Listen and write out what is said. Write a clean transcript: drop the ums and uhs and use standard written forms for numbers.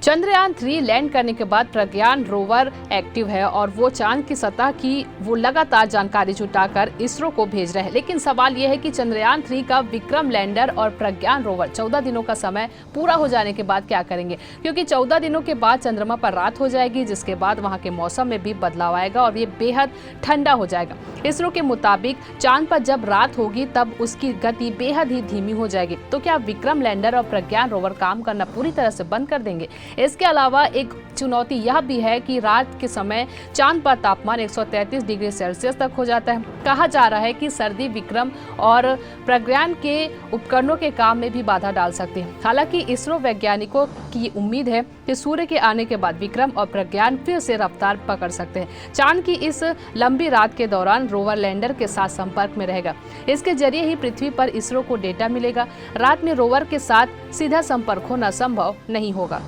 Chandrayaan 3 land करने के बाद प्रज्ञान रोवर एक्टिव है और वो चांद की सतह की वो लगातार जानकारी जुटाकर इसरो को भेज रहे हैं। लेकिन सवाल ये है कि चंद्रयान 3 का विक्रम लैंडर और प्रज्ञान रोवर 14 दिनों का समय पूरा हो जाने के बाद क्या करेंगे, क्योंकि 14 दिनों के बाद चंद्रमा पर रात हो जाएगी, जिसके बाद वहां के मौसम में भी बदलाव आएगा और ये बेहद ठंडा हो जाएगा। इसरो के मुताबिक चांद पर जब रात होगी तब उसकी गति बेहद ही धीमी हो जाएगी। तो क्या विक्रम लैंडर और प्रज्ञान रोवर काम करना पूरी तरह से बंद कर देंगे? इसके अलावा एक चुनौती यह भी है कि रात के समय चांद पर तापमान 133 डिग्री सेल्सियस तक हो जाता है। कहा जा रहा है कि सर्दी विक्रम और प्रज्ञान के उपकरणों के काम में भी बाधा डाल सकती है। हालांकि इसरो वैज्ञानिकों की उम्मीद है कि सूर्य के आने के बाद विक्रम और प्रज्ञान फिर से रफ्तार पकड़ सकते हैं। चांद की इस लंबी रात के दौरान रोवर लैंडर के साथ संपर्क में रहेगा। इसके जरिए ही पृथ्वी पर इसरो को डेटा मिलेगा। रात में रोवर के साथ सीधा संपर्क होना संभव नहीं होगा।